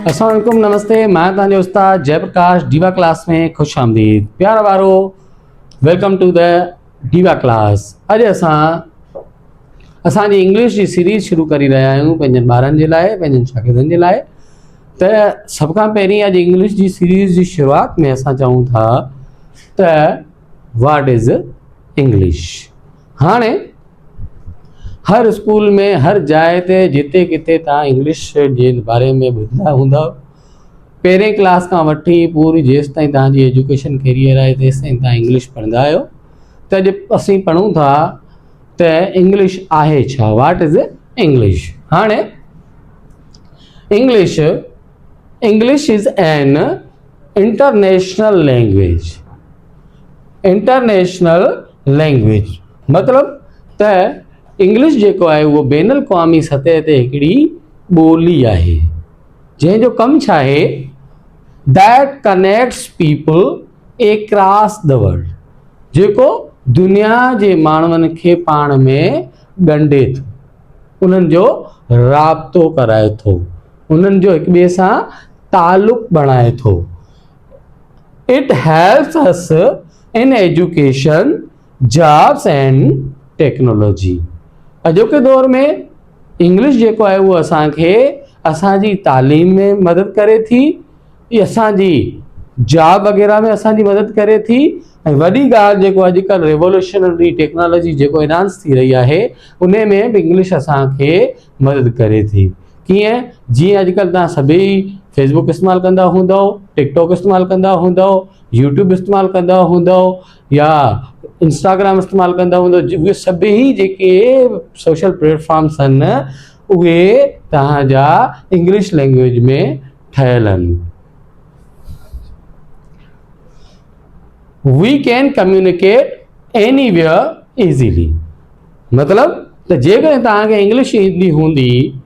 अस्सलाम वालेकुम, नमस्ते। मैं तव्हांजो उस्ताद जयप्रकाश डीवा क्लास में खुश आमदीद। प्यार वारो, welcome to the Diva class. अॼु असांजी इंग्लिश जी सीरीज़ शुरू करे रहिया आहियूं पंहिंजनि ॿारनि जे लाइ, पंहिंजनि शागिर्दनि जे लाइ। त सभ खां पहिरीं अॼु इंग्लिश जी सीरीज़ जी शुरूआत में असां चऊं था त व्हाट इज़ इंग्लिश। हाणे हर स्कूल में, हर जाइ ते जिते किथे तव्हां इंग्लिश जे बारे में ॿुधंदा हूंदव। पहिरें क्लास खां वठी पूरी जेसि ताईं तव्हांजी एजुकेशन कैरियर आहे तेसि ताईं तव्हां इंग्लिश पढ़ंदा आहियो। त अॼु असीं पढ़ूं था त इंग्लिश आहे छा, व्हाट इज़ इंग्लिश। हाणे English is an international language. मतिलबु त इंग्लिश जेको आहे उहो बैन अल-क़वामी सतह ते हिकिड़ी ॿोली आहे जंहिंजो कमु छा आहे, that connects people across the world, जेको दुनिया जे माण्हुनि खे पाण में ॻंढे थो, उन्हनि जो राब्तो कराए थो, उन्हनि जो हिक ॿिए सां तालुक़ बणाए थो। It helps us in education, jobs and technology. अॼोके दौर में इंग्लिश जेको आहे उहो असांखे असांजी तालीम में मदद करे थी, असांजी जॉब वग़ैरह में असांजी मदद करे थी। ऐं वॾी ॻाल्हि जेको अॼुकल्ह रेवोल्यूशनरी टेक्नोलॉजी जेको एनाउंस थी रही आहे उन में बि इंग्लिश असांखे मदद करे थी। कीअं? जीअं अॼुकल्ह तव्हां सभई फेसबुक इस्तेमालु कंदा हूंदव, टिकटॉक इस्तेमालु कंदा हूंदव, यूट्यूब इस्तेमालु कंदा हूंदव, या इंस्टाग्राम इस्तेमालु कंदा हूंदव। उहे सभई जेके सोशल प्लेटफॉर्म्स आहिनि उहे तव्हांजा इंग्लिश लैंग्वेज में ठहियल आहिनि। We can communicate anywhere easily. मतिलबु त जेकॾहिं तव्हांखे इंग्लिश ईंदी हूंदी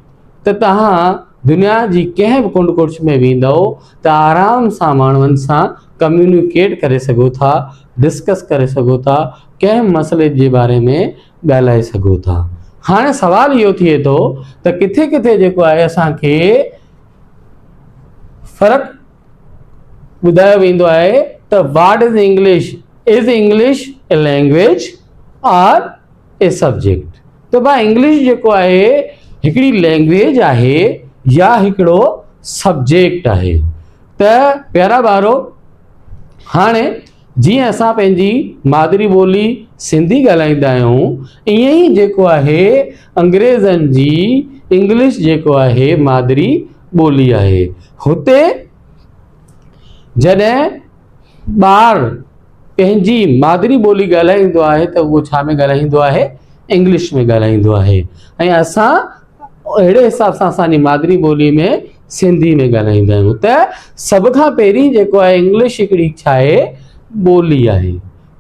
त तव्हां दुनिया जी कंहिं बि कुंड कुर्छ में वेंदव त आराम सां माण्हुनि सां कम्युनिकेट करे सघो था, डिस्कस करे सघो था, कंहिं मसइले जे बारे में ॻाल्हाए सघो था। हाणे सवाल इहो थिए थो त किथे किथे जेको आहे असांखे फ़र्क़ु ॿुधायो वेंदो आहे त what is English, is English a language और ए सब्जेक्ट। त भाई इंग्लिश जेको आहे हिकिड़ी लैंग्वेज आहे या हिकिड़ो सब्जेक्ट आहे। त प्यारा ॿारो, हाणे जीअं असां पंहिंजी मादरी ॿोली सिंधी ॻाल्हाईंदा आहियूं, ईअं ई जेको आहे अंग्रेज़नि जी इंग्लिश जेको आहे मादरी ॿोली आहे। हुते जॾहिं ॿार पंहिंजी मादरी ॿोली ॻाल्हाईंदो आहे त उहो छा में ॻाल्हाईंदो आहे, इंग्लिश में ॻाल्हाईंदो आहे। ऐं असां अहिड़े हिसाब सां असांजी मादरी ॿोली में सिंधी में ॻाल्हाईंदा आहियूं। त सभ खां पहिरीं जेको आहे इंग्लिश हिकिड़ी छा आहे, ॿोली आहे।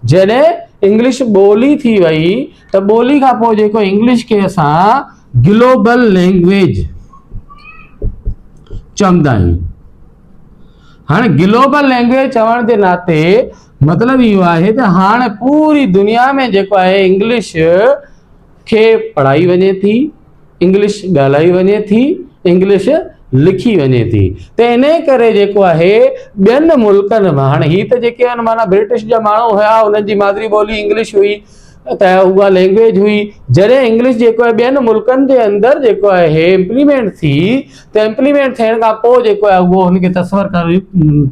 जॾहिं इंग्लिश ॿोली थी वई त ॿोली खां पोइ जेको इंग्लिश खे असां ग्लोबल लैंग्वेज चवंदा आहियूं। हाणे ग्लोबल लैंग्वेज चवण जे नाते मतिलबु इहो आहे त हाणे पूरी दुनिया में जेको आहे इंग्लिश खे पढ़ाई वञे थी, इंग्लिश ॻाल्हाई वञे थी, इंग्लिश लिखी वञे थी। त इन करे जेको आहे ॿियनि मुल्कनि में, हाणे हीअ त जेके आहिनि माना ब्रिटिश जा माण्हू हुया, उन्हनि जी मादरी ॿोली इंग्लिश हुई, त उहा लैंग्वेज हुई। जॾहिं इंग्लिश जेको आहे ॿियनि मुल्कनि जे अंदरि जेको आहे इम्प्लीमेंट थी, त इम्प्लीमेंट थियण खां पोइ जेको आहे उहो हुनखे तस्वर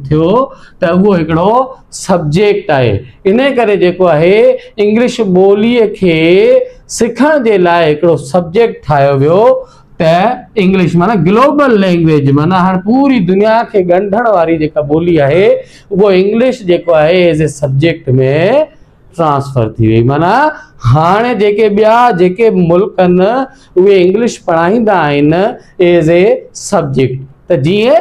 थियो त उहो हिकिड़ो सब्जेक्ट आहे। इन करे जेको आहे इंग्लिश ॿोलीअ खे सिखण जे लाइ हिकिड़ो सब्जेक्ट ठाहियो वियो त इंग्लिश माना ग्लोबल लैंग्वेज, माना हाणे पूरी दुनिया खे ॻंढण वारी जेका ॿोली आहे उहो इंग्लिश जेको आहे एज़ ए सब्जेक्ट में ट्रांसफर थी वई। माना हाणे जेके ॿिया जेके मुल्क आहिनि उहे इंग्लिश पढ़ाईंदा आहिनि एज़ ए सब्जेक्ट। त जीअं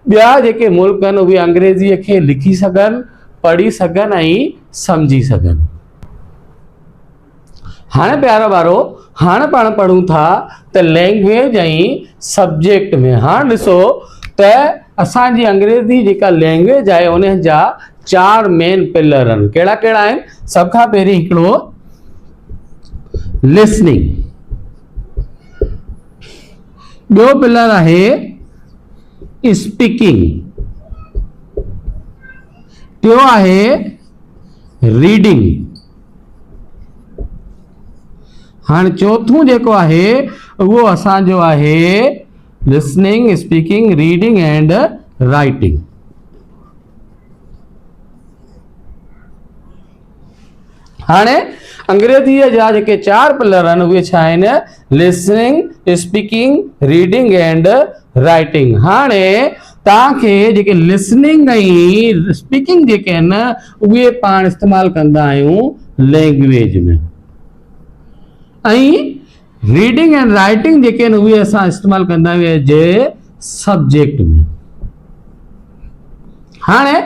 ॿिया जेके मुल्क आहिनि उहे अंग्रेज़ीअ खे लिखी सघनि, पढ़ी सघनि ऐं सम्झी सघनि। हाणे प्यारो ॿारो, हाणे पाण पढ़ूं था त लैंग्वेज ऐं सब्जेक्ट में। हाणे ॾिसो त असांजी अंग्रेज़ी जेका लैंग्वेज आहे उन जा 4 मेन पिलर आहिनि। कहिड़ा कहिड़ा आहिनि? सभ खां पहिरीं हिकिड़ो लिसनिंग, ॿियो पिलर आहे स्पीकिंग, टियों आहे रीडिंग। हाँ चौथों जेको आहे वो असांजो आहे listening, speaking, reading and writing. हाणे अंग्रेजीअ जा जेके 4 पिलर आहिनि उहे छा आहिनि? Listening, speaking, reading and writing. हाणे तव्हांखे जेके लिसनिंग ऐं स्पीकिंग जेके आहिनि उहे पाण इस्तेमालु कंदा आहियूं लैंग्वेज में, ऐं रीडिंग एंड राइटिंग जेके आहिनि उहे असां इस्तेमालु कंदा आहियूं एज सब्जेक्ट में। हाणे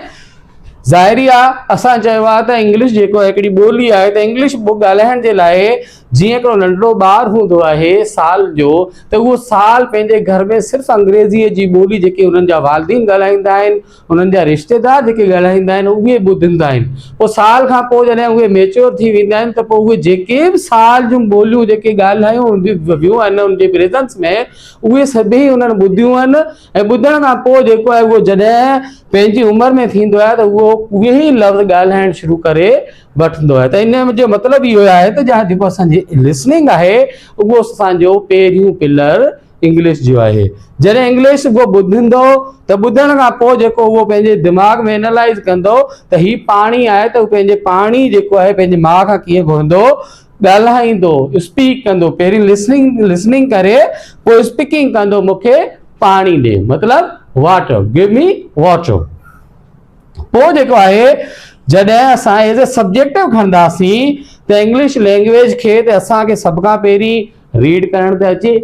ज़ाहिरी आहे असां चयो आहे त इंग्लिश जेको आहे हिकिड़ी ॿोली आहे, त इंग्लिश ॻाल्हाइण जे लाइ जीअं हिकिड़ो नंढड़ो ॿारु हूंदो आहे साल जो, त उहो साल पंहिंजे घर में सिर्फ़ु अंग्रेज़ीअ जी ॿोली जेके उन्हनि जा वालिदीन ॻाल्हाईंदा आहिनि, उन्हनि जा रिश्तेदार जेके ॻाल्हाईंदा आहिनि उहे ॿुधंदा आहिनि। पोइ साल खां पोइ जॾहिं उहे मेच्योर थी वेंदा आहिनि त पोइ उहे जेके बि साल जूं ॿोलियूं जेके ॻाल्हायूं वियूं आहिनि उनजे प्रेज़ेंस में, उहे सभई उन्हनि ॿुधियूं आहिनि। ऐं ॿुधण खां पोइ जेको आहे उहो जॾहिं पंहिंजी उमिरि में थींदो आहे त उहो उहे ई लफ़्ज़ ॻाल्हाइण शुरू करे वठंदो आहे। त इन जो मतिलबु इहो आहे त जेको असांजी लिसनिंग आहे उहो असांजो पहिरियों पिलर इंग्लिश जो आहे। जॾहिं इंग्लिश उहो ॿुधंदो त ॿुधण खां पोइ जेको उहो पंहिंजे दिमाग़ में एनालाइज़ कंदो त हीउ पाणी आहे, त पंहिंजे पाणी जेको आहे पंहिंजे माउ खां कीअं घुरंदो, ॻाल्हाईंदो, स्पीक कंदो। पहिरीं लिसनिंग करे पोइ स्पीकिंग कंदो, मूंखे पाणी ॾे, मतिलबु वाटर, गिव मी वाटर। पोइ जेको आहे जॾहिं असां एज ए सब्जेक्टिव खणंदासीं त इंग्लिश लैंग्वेज खे त असांखे सभ खां पहिरीं रीड करणु त अचे।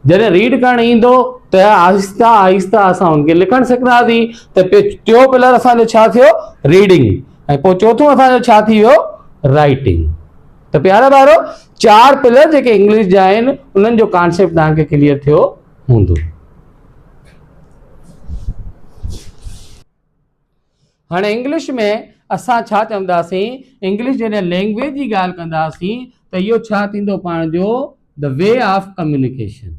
जॾहिं रीड करणु ईंदो त आहिस्ता आहिस्ता असां हुनखे लिखणु सिखंदासीं। त टियों पिलर असांजो छा थियो? रीडिंग। ऐं पोइ चौथों असांजो छा थी वियो? राइटिंग। त प्यारा ॿारो 4 पिलर जेके इंग्लिश जा आहिनि उन्हनि जो कॉन्सेप्ट तव्हांखे क्लियर थियो हूंदो। हाणे इंग्लिश में असां छा चवंदासीं? इंग्लिश जॾहिं लैंग्वेज जी ॻाल्हि कंदासीं त इहो छा थींदो पाण जो? The way of communication.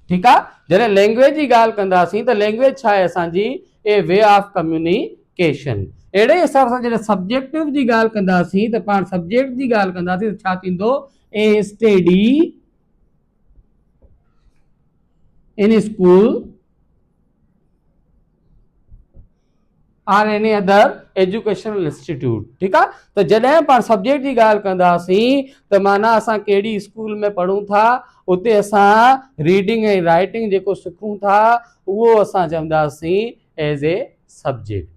ठीकु आहे? जॾहिं लैंग्वेज जी ॻाल्हि कंदासीं त लैंग्वेज छा आहे असांजी? ए वे ऑफ कम्युनिकेशन। अहिड़े हिसाब सां जॾहिं सब्जेक्टिव जी ॻाल्हि कंदासीं त पाण सब्जेक्ट जी ॻाल्हि कंदासीं त छा थींदो? ए study in school or any other educational institute। ठीक है? तो जॾहिं पाण सब्जेक्ट जी ॻाल्हि कंदासीं त माना असां कहिड़ी स्कूल में पढ़ूं था, उते असां रीडिंग ऐं राइटिंग जेको सिखूं था उहो असां चवंदासीं एज ए सब्जेक्ट।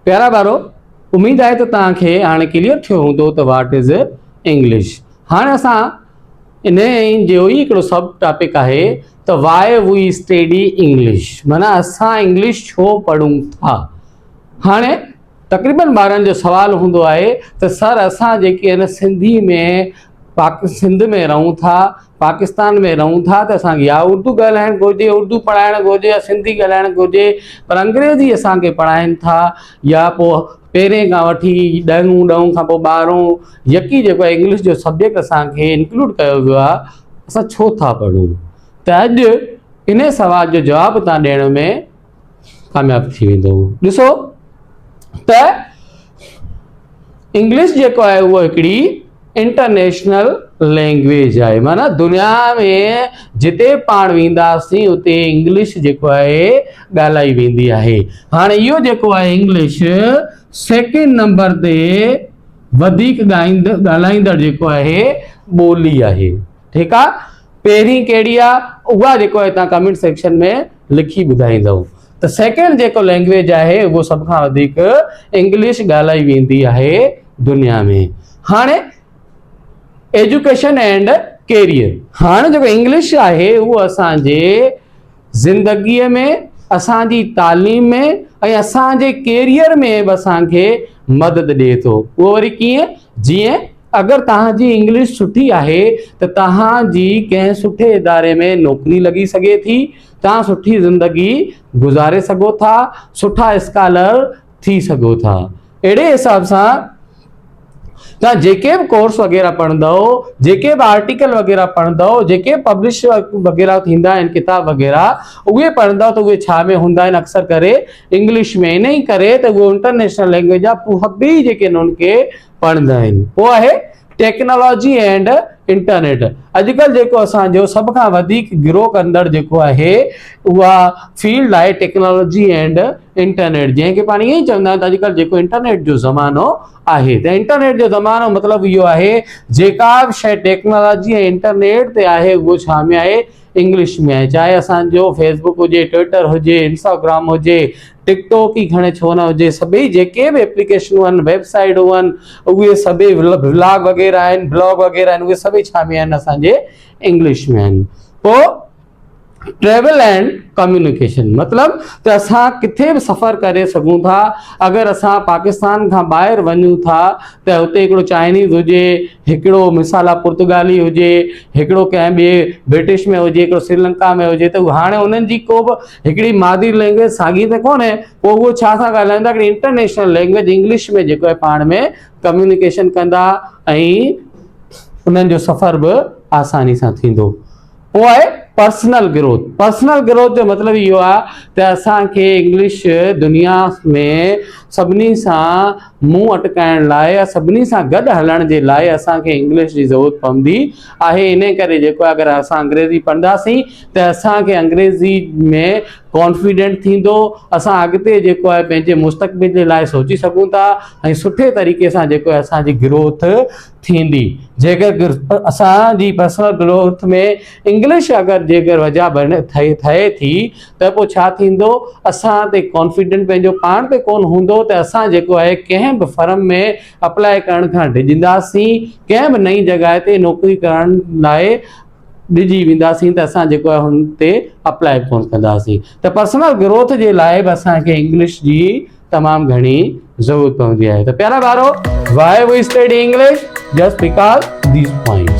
प्यारा ॿारो, उम्मीद आहे त तव्हांखे हाणे क्लियर थियो हूंदो त व्हाट इज़ इंग्लिश। हाणे असां इन जो ही हिकिड़ो सब टॉपिक आहे त वाई वी स्टडी इंग्लिश, माना असां इंग्लिश छो पढ़ूं था। हाणे तक़रीबन ॿारनि जो सुवाल हूंदो आहे त सर असां जेके आहिनि सिंधी में सिंध में रहूं था, पाकिस्तान में रहूं था, त असांखे या उर्दू ॻाल्हाइणु घुरिजे, उर्दू पढ़ाइणु घुरिजे, या सिंधी ॻाल्हाइणु घुरिजे, पर अंग्रेज़ी असांखे पढ़ाइनि था। या पोइ पहिरें खां वठी 10वीं खां पोइ 12 यकी जेको आहे इंग्लिश जो सब्जेक्ट असांखे इंक्लूड कयो वियो आहे, असां छो था पढ़ूं? त अॼु इन सवाल जो जवाबु तव्हां ॾियण में कामयाबु थी वेंदो। ॾिसो त इंग्लिश जेको आहे उहो हिकिड़ी इंटरनेशनल लैंग्वेज आहे, माना दुनिया में जिते पाण वेंदासीं उते इंग्लिश जेको आहे ॻाल्हाई वेंदी आहे। हाणे इहो जेको आहे इंग्लिश सेकेंड नंबर ते वधीक ॻाल्हाईंदड़ जेको आहे ॿोली आहे। ठीकु आहे? पहिरीं कहिड़ी आहे उहा जेको आहे तव्हां कमेंट सेक्शन में लिखी ॿुधाईंदव। त सेकेंड जेको लैंग्वेज आहे उहो सभ खां वधीक इंग्लिश ॻाल्हाई वेंदी आहे दुनिया में। हाणे एजुकेशन एंड कैरियर। हाणे जेको इंग्लिश आहे उहो असांजे ज़िंदगीअ में, असांजी तालीम में ऐं असांजे कैरियर में बि असांखे मदद ॾिए थो। उहो वरी कीअं? जीअं अगरि तव्हांजी इंग्लिश सुठी आहे त तव्हांजी कंहिं सुठे इदारे में नौकरी लॻी सघे थी, तव्हां सुठी ज़िंदगी गुज़ारे सघो था, सुठा स्कॉलर थी सघो था। अहिड़े हिसाब सां तव्हां जेके बि कोर्स वग़ैरह पढ़ंदव, जेके बि आर्टिकल वग़ैरह पढ़ंदव, जेके पब्लिश वग़ैरह थींदा आहिनि किताब वग़ैरह उहे पढ़ंदव त उहे छा में हूंदा आहिनि अक्सर करे इंग्लिश में। इन ई करे त उहो इंटरनेशनल लैंग्वेज आहे, सभई जेके आहिनि उनखे पढ़ंदा आहिनि। पोइ आहे टेक्नोलॉजी एंड इंटरनेट। अॼुकल्ह जेको असांजो सभ खां वधीक ग्रो कंदड़ जेको आहे उहा फील्ड आहे टेक्नोलॉजी एंड इंटरनेट, जंहिंखे पाण ईअं ई चवंदा आहियूं त अॼुकल्ह जेको इंटरनेट जो ज़मानो आहे। त इंटरनेट जो ज़मानो मतिलबु इहो आहे जेका बि शइ टेक्नोलॉजी ऐं इंटरनेट ते आहे उहो छा में आहे, इंग्लिश में आहे। चाहे असांजो फेसबुक हुजे, ट्विटर हुजे, इंस्टाग्राम हुजे, टिकटॉक ई खणे छो न हुजे, सभई जेके बि एप्लीकेशनूं आहिनि, वेबसाइट आहिनि, उहे सभई व्लॉग वग़ैरह आहिनि, ब्लॉग वग़ैरह आहिनि, उहे सभई छा में आहिनि, असांजे इंग्लिश में आहिनि। पोइ ट्रेवल एंड कम्युनिकेशन मतिलबु त असां किथे बि सफ़र करे सघूं था। अगरि असां पाकिस्तान खां ॿाहिरि वञूं था त हुते हिकिड़ो चाइनीज़ हुजे, हिकिड़ो मिसाल आहे पुर्तगाली हुजे, हिकिड़ो कंहिं ॿिए ब्रिटिश में हुजे, हिकिड़ो श्रीलंका में हुजे, त हाणे उन्हनि जी को बि हिकिड़ी मादरी लैंग्वेज साॻी त कोन्हे, पोइ उहो छा सां ॻाल्हाईंदा, हिकिड़ी इंटरनेशनल लैंग्वेज इंग्लिश में जेको आहे पाण में कम्युनिकेशन कंदा ऐं उन्हनि जो सफ़र बि आसानी सां थींदो। पोइ आहे पर्सनल ग्रोथ। पर्सनल ग्रोथ जो मतिलबु इहो आहे त असांखे इंग्लिश दुनिया में सभिनी सां मुंहुं अटकाइण लाइ या सभिनी सां गॾु हलण जे लाइ असांखे इंग्लिश जी ज़रूरत पवंदी आहे। इन करे जेको आहे अगरि असां अंग्रेज़ी पढ़ंदासीं त असांखे अंग्रेज़ी में कॉन्फिडेंट थींदो, असां अॻिते जेको आहे पंहिंजे मुस्तक़बिल जे लाइ सोचे सघूं था ऐं सुठे तरीक़े सां जेको आहे असांजी ग्रोथ थींदी। जेकर असांजी पर्सनल ग्रोथ में इंग्लिश अगरि जेकर वजह थिए थी त पोइ छा थींदो, असां ते कॉन्फिडेंट पंहिंजो पाण ते कोन हूंदो त असां जेको आहे कंहिं बि फर्म में अप्लाई करण खां डिॼंदासीं, कंहिं बि नई जॻह ते नौकिरी करण लाइ ॾिजी वेंदासीं त असां जेको आहे हुन ते अप्लाई कोन कंदासीं। त पर्सनल ग्रोथ जे लाइ बि असांखे इंग्लिश जी तमामु घणी ज़रूरत पवंदी आहे। त प्यारा ॿारो, why we study English? Just because these point.